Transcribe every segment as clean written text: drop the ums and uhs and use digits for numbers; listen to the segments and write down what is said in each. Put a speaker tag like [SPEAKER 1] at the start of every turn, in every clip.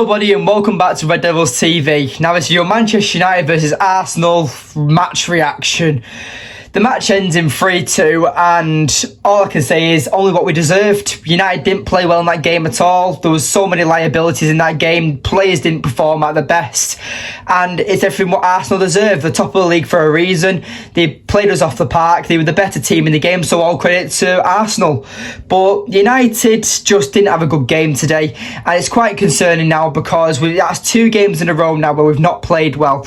[SPEAKER 1] Hello buddy and welcome back to Red Devils TV. Now this is your Manchester United versus Arsenal match reaction. The match ends in 3-2 and all I can say is only what we deserved. United didn't play well in that game at all. There was so many liabilities in that game. Players didn't perform at their best. And it's everything what Arsenal deserved. They're top of the league for a reason. They played us off the park. They were the better team in the game, so all credit to Arsenal. But United just didn't have a good game today. And it's quite concerning now because that's 2 games in a row now where we've not played well.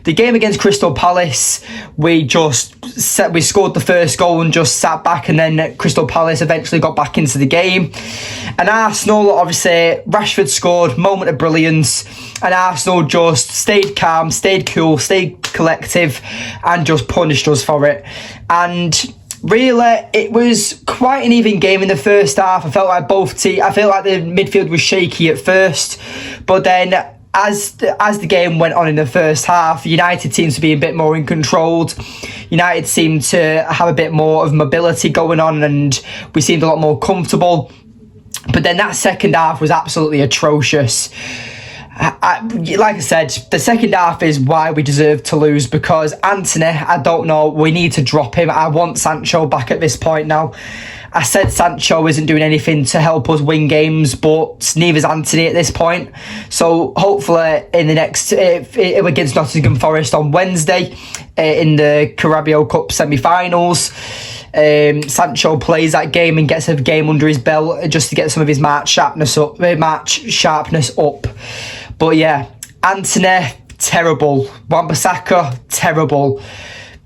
[SPEAKER 1] The game against Crystal Palace, we scored the first goal and just sat back, and then Crystal Palace eventually got back into the game. And Arsenal, obviously, Rashford scored, moment of brilliance, and Arsenal just stayed calm, stayed cool, stayed collective, and just punished us for it. And really, it was quite an even game in the first half. I felt like I felt like the midfield was shaky at first, but then as the game went on in the first half, United seemed to be a bit more in control. United seemed to have a bit more of mobility going on and we seemed a lot more comfortable. But then that second half was absolutely atrocious. Like I said, the second half is why we deserve to lose, because Antony, I don't know, we need to drop him. I want Sancho back at this point now. I said Sancho isn't doing anything to help us win games, but neither's Antony at this point. So hopefully in the next, against Nottingham Forest on Wednesday, in the Carabao Cup semi-finals, Sancho plays that game and gets a game under his belt just to get some of his match sharpness up. But yeah, Antony, terrible. Wan-Bissaka, terrible.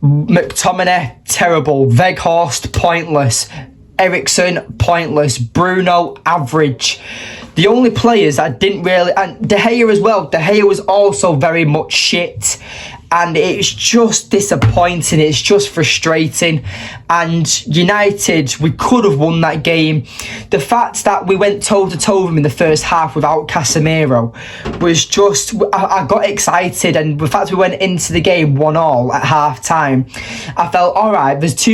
[SPEAKER 1] McTominay, terrible. Weghorst, pointless. ERIKSEN, pointless. Bruno, average. The only players that didn't really... And De Gea as well. De Gea was also very much shit. And it's just disappointing. It's just frustrating. And United, we could have won that game. The fact that we went toe-to-toe with them in the first half without Casemiro was just... I got excited. And the fact we went into the game 1-1 at half-time, I felt, all right, there's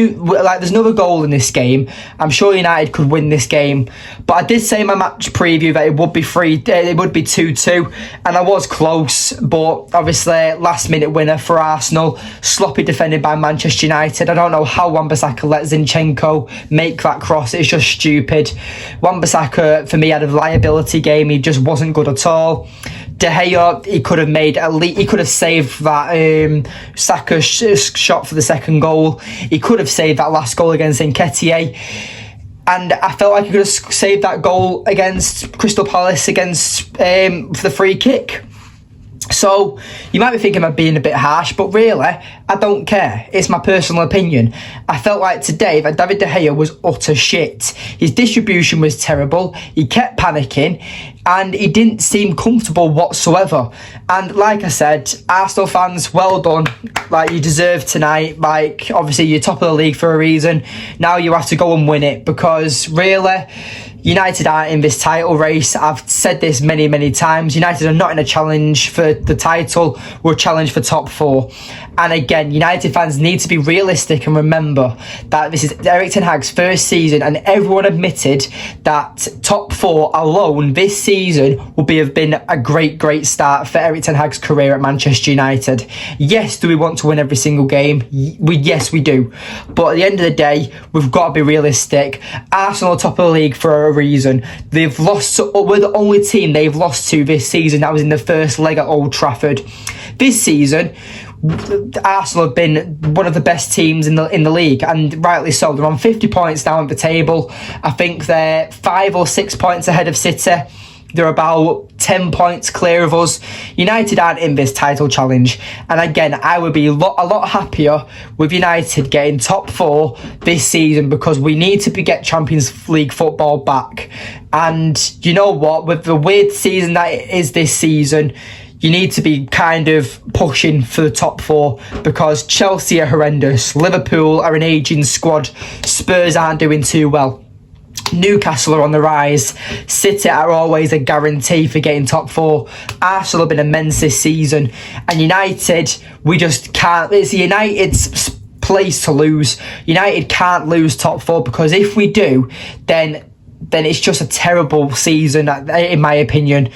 [SPEAKER 1] another goal in this game. I'm sure United could win this game. But I did say in my match preview that it would be 2-2. And I was close. But obviously, last-minute winner for Arsenal, sloppy defended by Manchester United. I don't know how Wan-Bissaka let Zinchenko make that cross. It's just stupid. Wan-Bissaka, for me, had a liability game. He just wasn't good at all. De Gea, he could have saved that Saka shot for the second goal. He could have saved that last goal against Nketiah. And I felt like he could have saved that goal against Crystal Palace for the free kick. So you might be thinking I'm being a bit harsh, but really, I don't care. It's my personal opinion. I felt like today that David De Gea was utter shit. His distribution was terrible. He kept panicking and he didn't seem comfortable whatsoever. And like I said, Arsenal fans, well done. Like, you deserve tonight. Like, obviously you're top of the league for a reason. Now you have to go and win it, because really, United aren't in this title race. I've said this many, many times. United are not in a challenge for the title. We're a challenge for top 4. And again, United fans need to be realistic and remember that this is Erik ten Hag's first season, and everyone admitted that top 4 alone this season would have been a great, great start for Erik ten Hag's career at Manchester United. Yes, do we want to win every single game? Yes, we do. But at the end of the day, we've got to be realistic. Arsenal are top of the league for a reason. We're the only team they've lost to this season. That was in the first leg at Old Trafford. This season, Arsenal have been one of the best teams in the league, and rightly so. They're on 50 points down the table. I think they're 5 or 6 points ahead of City. They're about 10 points clear of us. United aren't in this title challenge. And again, I would be a lot happier with United getting top 4 this season, because we need to get Champions League football back. And you know what? With the weird season that it is this season, you need to be kind of pushing for the top 4, because Chelsea are horrendous. Liverpool are an ageing squad. Spurs aren't doing too well. Newcastle are on the rise. City are always a guarantee for getting top 4. Arsenal have been immense this season. And United, we just can't. It's United's place to lose. United can't lose top 4, because if we do, then then it's just a terrible season, in my opinion.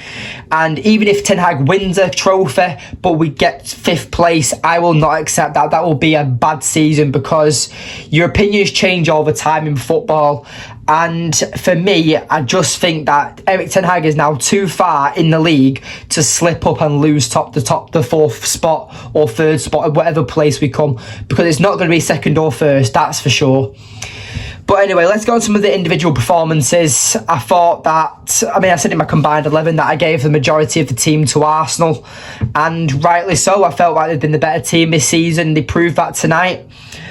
[SPEAKER 1] And even if Ten Hag wins a trophy, but we get 5th place, I will not accept that. That will be a bad season, because your opinions change all the time in football. And for me, I just think that Erik Ten Hag is now too far in the league to slip up and lose the 4th spot or 3rd spot or whatever place we come, because it's not going to be 2nd or 1st, that's for sure. But anyway, let's go on to some of the individual performances. I thought that, I said in my combined 11 that I gave the majority of the team to Arsenal, and rightly so. I felt like they've been the better team this season. They proved that tonight.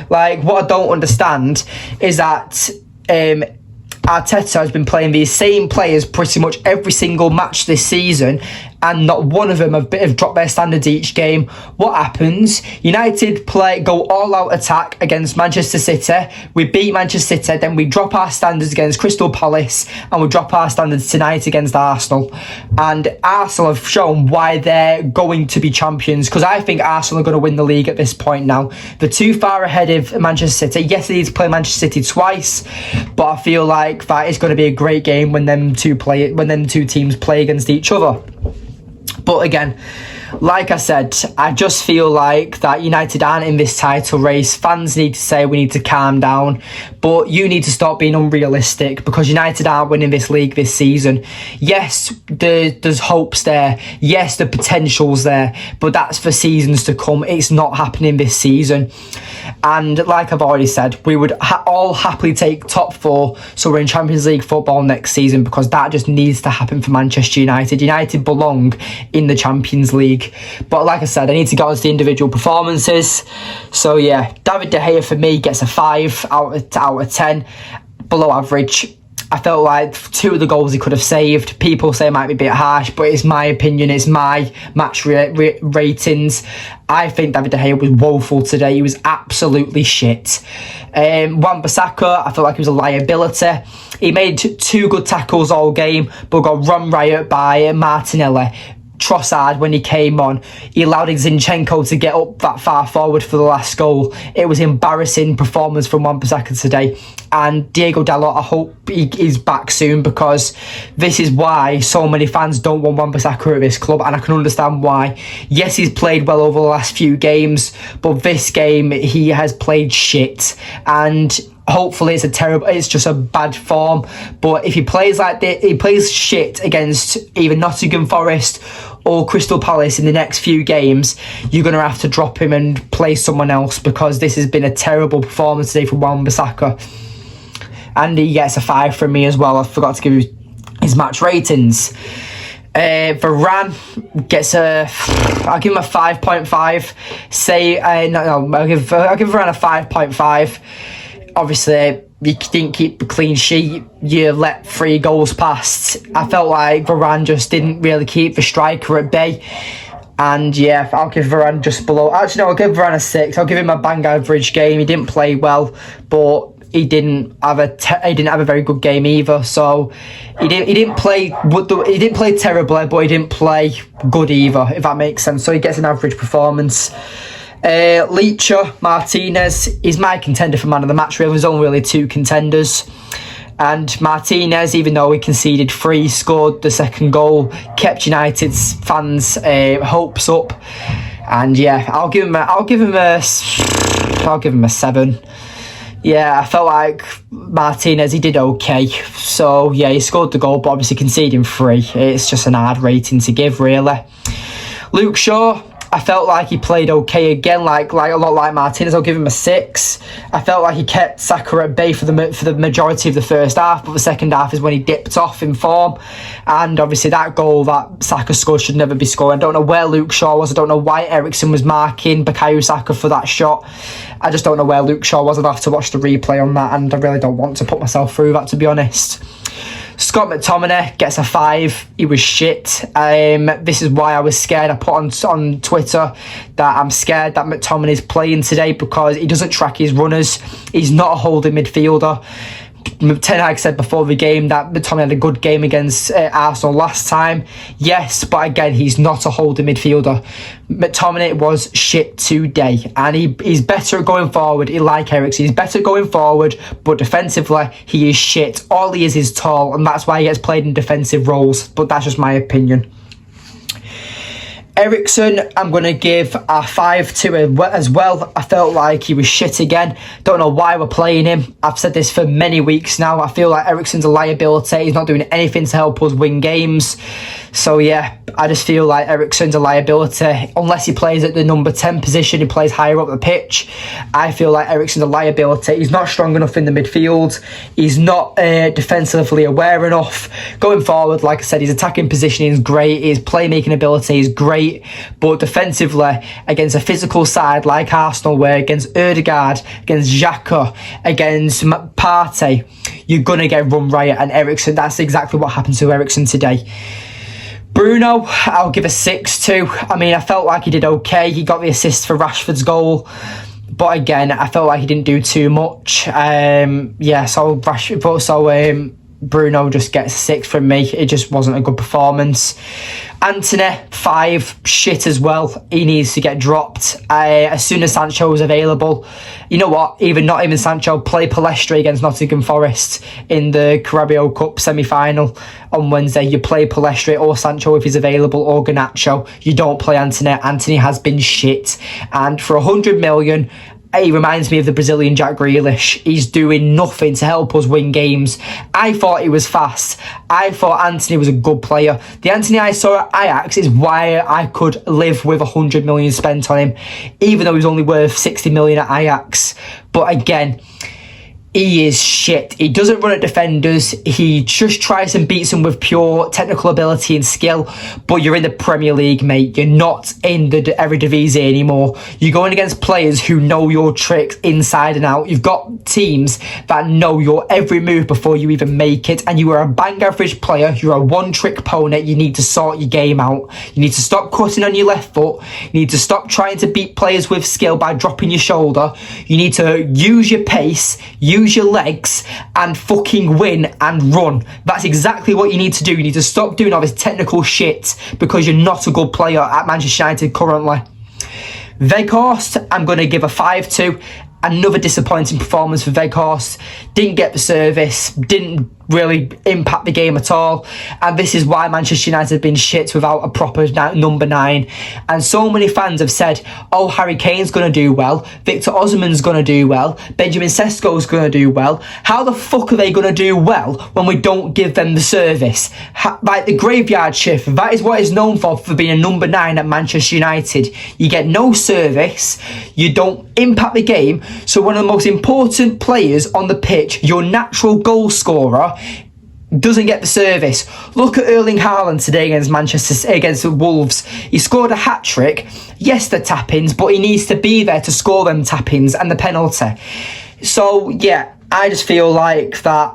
[SPEAKER 1] Like, what I don't understand is that Arteta has been playing these same players pretty much every single match this season, and not one of them have dropped their standards each game. What happens? United go all-out attack against Manchester City. We beat Manchester City, then we drop our standards against Crystal Palace, and we drop our standards tonight against Arsenal. And Arsenal have shown why they're going to be champions, because I think Arsenal are going to win the league at this point now. They're too far ahead of Manchester City. Yes, they need to play Manchester City twice, but I feel like that is going to be a great game when them two teams play against each other. But again, like I said, I just feel like that United aren't in this title race. Fans need to say we need to calm down, but you need to stop being unrealistic, because United aren't winning this league this season. Yes, there's hopes there. Yes, the potential's there, but that's for seasons to come. It's not happening this season. And like I've already said, we would all happily take top 4, so we're in Champions League football next season, because that just needs to happen for Manchester United. United belong in the Champions League. But like I said, I need to go on to the individual performances. So yeah, David De Gea for me gets a 5 out of 10, below average. I felt like 2 of the goals he could have saved. People say it might be a bit harsh, but it's my opinion, it's my match ratings. I think David De Gea was woeful today. He was absolutely shit. Wan-Bissaka, I felt like he was a liability. He made 2 good tackles all game, but got run riot by Martinelli. Trossard, when he came on, he allowed Zinchenko to get up that far forward for the last goal. It was embarrassing performance from Wan-Bissaka today. And Diego Dalot, I hope he's back soon, because this is why so many fans don't want Wan-Bissaka at this club, and I can understand why. Yes, he's played well over the last few games, but this game he has played shit, and hopefully it's just a bad form. But if he plays like this, he plays shit against either Nottingham Forest or Crystal Palace in the next few games, you're going to have to drop him and play someone else, because this has been a terrible performance today from Wan-Bissaka. And he gets a 5 from me as well. I forgot to give you his match ratings. Varane gets I'll give him a 5.5. I'll give Varane a 5.5. Obviously, you didn't keep a clean sheet. You let 3 goals past. I felt like Varane just didn't really keep the striker at bay. And yeah, I'll give Varane just below. Actually, no, I'll give Varane a 6. I'll give him a bang average game. He didn't play well, but he didn't have a very good game either. So he didn't play terribly, but he didn't play good either, if that makes sense. So he gets an average performance. Leacher Martinez is my contender for man of the match. Really, there's only really 2 contenders, and Martinez, even though he conceded 3, scored the 2nd goal, kept United's fans' hopes up. And yeah, I'll give him a 7. Yeah, I felt like Martinez, he did okay. So yeah, he scored the goal, but obviously conceding 3, it's just an hard rating to give, really. Luke Shaw, I felt like he played okay again, like a lot like Martinez. I'll give him a 6. I felt like he kept Saka at bay for the majority of the first half, but the second half is when he dipped off in form. And obviously that goal that Saka scored should never be scored. I don't know where Luke Shaw was. I don't know why ERIKSEN was marking Bukayo Saka for that shot. I just don't know where Luke Shaw was. I'd have to watch the replay on that, and I really don't want to put myself through that, to be honest. Scott McTominay gets a 5. He was shit. This is why I was scared. I put on Twitter that I'm scared that McTominay's playing today, because he doesn't track his runners. He's not a holding midfielder. Ten Hag said before the game that McTominay had a good game against Arsenal last time. Yes, but again, he's not a holding midfielder. McTominay was shit today, and he's better going forward. Like Eriksen, he's better going forward, but defensively, he is shit. All he is tall, and that's why he gets played in defensive roles, but that's just my opinion. Eriksen, I'm going to give a 5-2 as well. I felt like he was shit again. Don't know why we're playing him. I've said this for many weeks now. I feel like Eriksen's a liability. He's not doing anything to help us win games. So yeah, I just feel like Eriksen's a liability. Unless he plays at the number 10 position, he plays higher up the pitch. I feel like Eriksen's a liability. He's not strong enough in the midfield. He's not defensively aware enough. Going forward, like I said, his attacking positioning is great. His playmaking ability is great. But defensively, against a physical side like Arsenal, where against Ødegaard, against Xhaka, against Partey, you're going to get run riot. And Eriksen, that's exactly what happened to Eriksen today. Bruno, I'll give a 6-2. I mean, I felt like he did okay. He got the assist for Rashford's goal. But again, I felt like he didn't do too much. Bruno just gets 6 from me. It just wasn't a good performance. Antony, 5, shit as well. He needs to get dropped as soon as Sancho was available. You know what? Not even Sancho. Play Palestri against Nottingham Forest in the Carabao Cup semi-final on Wednesday. You play Palestri or Sancho if he's available, or Garnacho. You don't play Antony. Antony has been shit. And for 100 million... he reminds me of the Brazilian Jack Grealish. He's doing nothing to help us win games. I thought he was fast. I thought Antony was a good player. The Antony I saw at Ajax is why I could live with 100 million spent on him, even though he was only worth 60 million at Ajax. But again, he is shit. He doesn't run at defenders. He just tries and beats them with pure technical ability and skill. But you're in the Premier League, mate. You're not in the Eredivisie anymore. You're going against players who know your tricks inside and out. You've got teams that know your every move before you even make it. And you are a bang average player. You're a one-trick pony. You need to sort your game out. You need to stop cutting on your left foot. You need to stop trying to beat players with skill by dropping your shoulder. You need to use your pace, use your legs, and fucking win and run. That's exactly what you need to do. You need to stop doing all this technical shit because you're not a good player at Manchester United currently. Weghorst, I'm going to give a 5-2. Another disappointing performance for Weghorst. Didn't get the service, didn't really impact the game at all, and this is why Manchester United have been shit without a proper number 9. And so many fans have said, oh, Harry Kane's going to do well, Victor Osimhen's going to do well, Benjamin Sesko's going to do well. How the fuck are they going to do well when we don't give them the service? Like the graveyard shift, that is what it's known for being a number 9 at Manchester United. You get no service, you don't impact the game, so one of the most important players on the pitch, your natural goal scorer, doesn't get the service. Look at Erling Haaland today against Wolves. He scored a hat-trick. Yes, the tap-ins, but he needs to be there to score them tap-ins and the penalty. So yeah, I just feel like that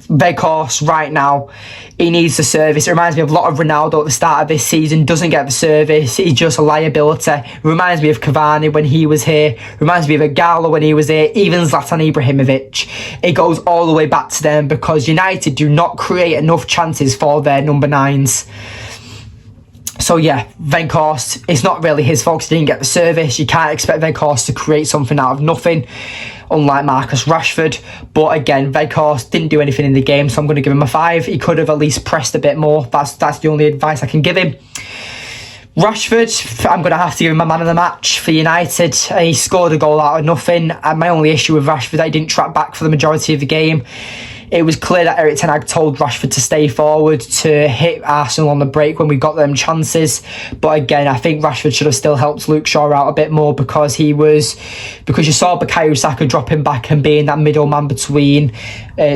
[SPEAKER 1] Weghorst right now, he needs the service. It reminds me of a lot of Ronaldo at the start of this season. Doesn't get the service. He's just a liability. It reminds me of Cavani when he was here. It reminds me of Igalo when he was here. Even Zlatan Ibrahimovic. It goes all the way back to them because United do not create enough chances for their number 9s. So yeah, Weghorst, it's not really his fault he didn't get the service. You can't expect Weghorst to create something out of nothing, unlike Marcus Rashford. But again, Weghorst didn't do anything in the game, so I'm going to give him a 5. He could have at least pressed a bit more. That's the only advice I can give him. Rashford, I'm going to have to give him a man of the match for United. He scored a goal out of nothing. And my only issue with Rashford, I didn't track back for the majority of the game. It was clear that Erik ten Hag told Rashford to stay forward to hit Arsenal on the break when we got them chances. But again, I think Rashford should have still helped Luke Shaw out a bit more because you saw Bukayo Saka dropping back and being that middleman between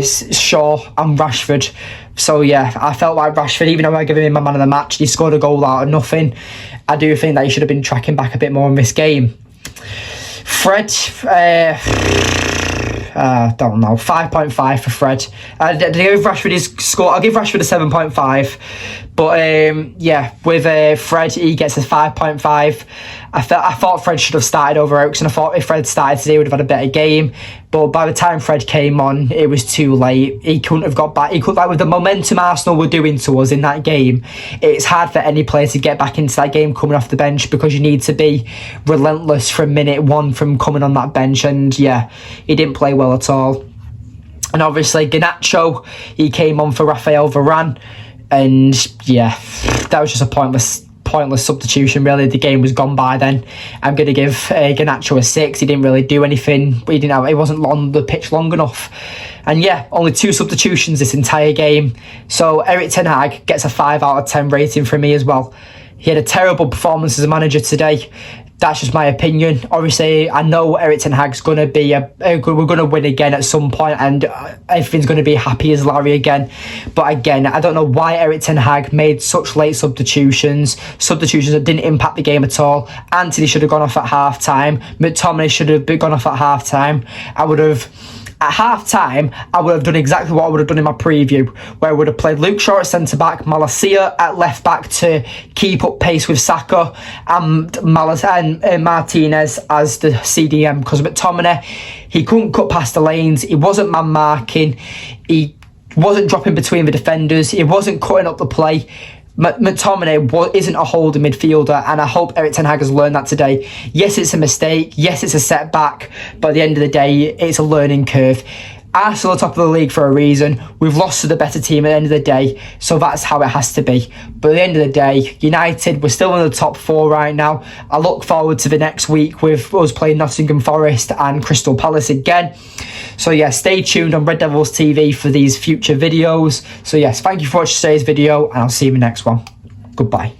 [SPEAKER 1] Shaw and Rashford. So yeah, I felt like Rashford, even though I give him a man of the match, he scored a goal out of nothing. I do think that he should have been tracking back a bit more in this game. Fred, don't know, 5.5 for Fred. I'll give Rashford his score. I'll give Rashford a 7.5. But yeah, with Fred, he gets a 5.5. I thought Fred should have started over Eriksen. I thought if Fred started today, he would have had a better game. But by the time Fred came on, it was too late. He couldn't have got back. He could, like, with the momentum Arsenal were doing to us in that game, it's hard for any player to get back into that game coming off the bench, because you need to be relentless from minute one from coming on that bench. And yeah, he didn't play well at all. And obviously Garnacho, he came on for Rafael Varane, and yeah, that was just a pointless substitution, really. The game was gone by then. I'm going to give Garnacho a 6. He didn't really do anything. He wasn't on the pitch long enough. And yeah, only 2 substitutions this entire game. So Erik ten Hag gets a 5 out of 10 rating from me as well. He had a terrible performance as a manager today. That's just my opinion. Obviously, I know Erik ten Hag's going to be we're going to win again at some point, and everything's going to be happy as Larry again. But again, I don't know why Erik ten Hag made such late substitutions that didn't impact the game at all. Antony should have gone off at half time. McTominay should have gone off at half time. At half-time, I would have done exactly what I would have done in my preview, where I would have played Luke Shaw at centre-back, Malacia at left-back to keep up pace with Saka, and Martinez as the CDM, because McTominay, he couldn't cut past the lanes, he wasn't man-marking, he wasn't dropping between the defenders, he wasn't cutting up the play. McTominay isn't a holding midfielder, and I hope Erik ten Hag has learned that today. Yes, it's a mistake. Yes, it's a setback. But at the end of the day, it's a learning curve. Arsenal are top of the league for a reason. We've lost to the better team at the end of the day, so that's how it has to be. But at the end of the day, United, we're still in the top 4 right now. I look forward to the next week with us playing Nottingham Forest and Crystal Palace again. So yeah, stay tuned on Red Devils TV for these future videos. So yes, thank you for watching today's video, and I'll see you in the next one. Goodbye.